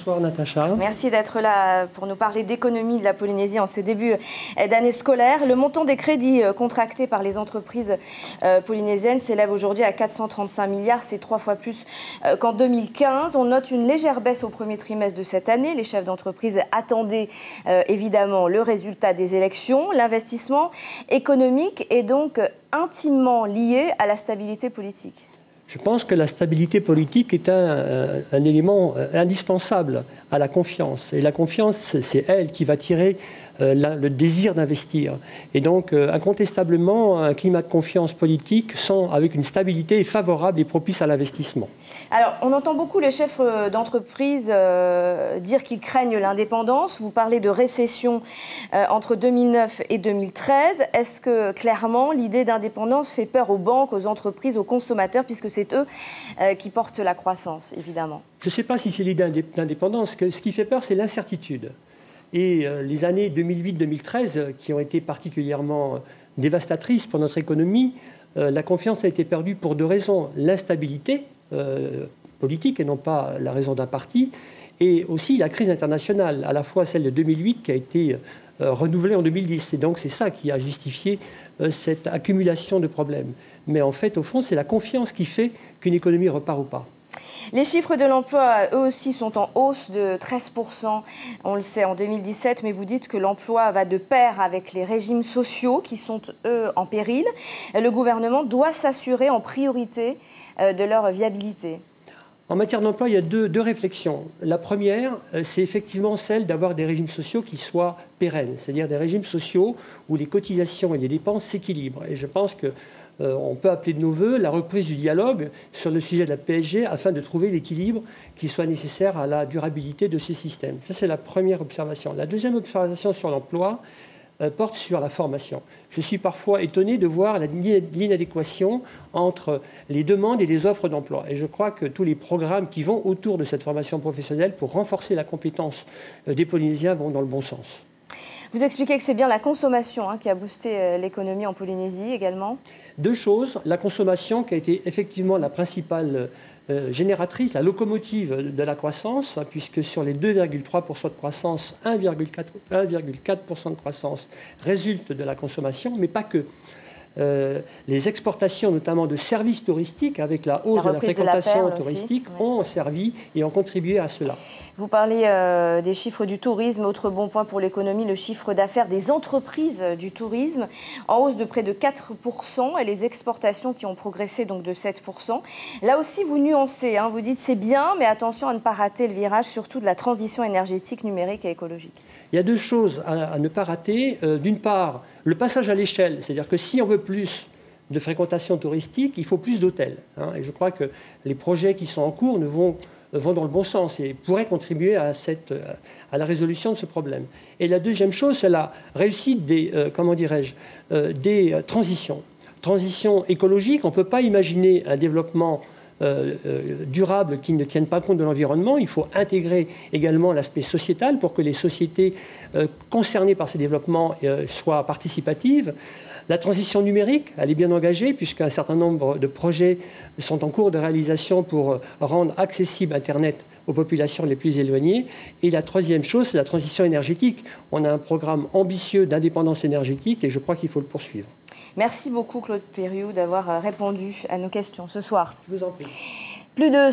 Bonsoir Natacha. Merci d'être là pour nous parler d'économie de la Polynésie en ce début d'année scolaire. Le montant des crédits contractés par les entreprises polynésiennes s'élève aujourd'hui à 435 milliards, c'est 3 fois plus qu'en 2015. On note une légère baisse au premier trimestre de cette année. Les chefs d'entreprise attendaient évidemment le résultat des élections. L'investissement économique est donc intimement lié à la stabilité politique. Je pense que la stabilité politique est un élément indispensable à la confiance. Et la confiance, c'est elle qui va tirer le désir d'investir. Et donc, incontestablement, un climat de confiance politique avec une stabilité favorable et propice à l'investissement. Alors, on entend beaucoup les chefs d'entreprise dire qu'ils craignent l'indépendance. Vous parlez de récession entre 2009 et 2013. Est-ce que, clairement, l'idée d'indépendance fait peur aux banques, aux entreprises, aux consommateurs, puisque c'est eux qui portent la croissance, évidemment? Je ne sais pas si c'est l'idée d'indépendance. Ce qui fait peur, c'est l'incertitude. Et les années 2008-2013, qui ont été particulièrement dévastatrices pour notre économie, la confiance a été perdue pour deux raisons. L'instabilité politique, et non pas la raison d'un parti, et aussi la crise internationale, à la fois celle de 2008 qui a été renouvelée en 2010. Et donc c'est ça qui a justifié cette accumulation de problèmes. Mais en fait, au fond, c'est la confiance qui fait qu'une économie repart ou pas. Les chiffres de l'emploi, eux aussi, sont en hausse de 13%, on le sait, en 2017, mais vous dites que l'emploi va de pair avec les régimes sociaux qui sont, eux, en péril. Le gouvernement doit s'assurer en priorité de leur viabilité. En matière d'emploi, il y a deux réflexions. La première, c'est effectivement celle d'avoir des régimes sociaux qui soient pérennes, c'est-à-dire des régimes sociaux où les cotisations et les dépenses s'équilibrent. Et je pense qu'on peut appeler de nos voeux la reprise du dialogue sur le sujet de la PSG afin de trouver l'équilibre qui soit nécessaire à la durabilité de ces systèmes. Ça, c'est la première observation. La deuxième observation sur l'emploi porte sur la formation. Je suis parfois étonné de voir l'inadéquation entre les demandes et les offres d'emploi. Et je crois que tous les programmes qui vont autour de cette formation professionnelle pour renforcer la compétence des Polynésiens vont dans le bon sens. Vous expliquez que c'est bien la consommation qui a boosté l'économie en Polynésie également? Deux choses. La consommation qui a été effectivement la principale génératrice, la locomotive de la croissance, puisque sur les 2,3% de croissance, 1,4% de croissance résulte de la consommation, mais pas que. Les exportations, notamment de services touristiques, avec la hausse de la fréquentation touristique, ont servi et ont contribué à cela. Vous parlez des chiffres du tourisme. Autre bon point pour l'économie, le chiffre d'affaires des entreprises du tourisme, en hausse de près de 4%, et les exportations qui ont progressé donc de 7%. Là aussi, vous nuancez, vous dites c'est bien, mais attention à ne pas rater le virage, surtout de la transition énergétique, numérique et écologique. Il y a deux choses à ne pas rater. D'une part, le passage à l'échelle, c'est-à-dire que si on veut plus de fréquentation touristique, il faut plus d'hôtels. Et je crois que les projets qui sont en cours vont dans le bon sens et pourraient contribuer à la résolution de ce problème. Et la deuxième chose, c'est la réussite des transitions. Transition écologique, on ne peut pas imaginer un développement durable qui ne tiennent pas compte de l'environnement. Il faut intégrer également l'aspect sociétal pour que les sociétés concernées par ces développements soient participatives. La transition numérique, elle est bien engagée puisqu'un certain nombre de projets sont en cours de réalisation pour rendre accessible Internet aux populations les plus éloignées. Et la troisième chose, c'est la transition énergétique. On a un programme ambitieux d'indépendance énergétique et je crois qu'il faut le poursuivre. Merci beaucoup Claude Périou d'avoir répondu à nos questions ce soir. Je vous en prie. Plus de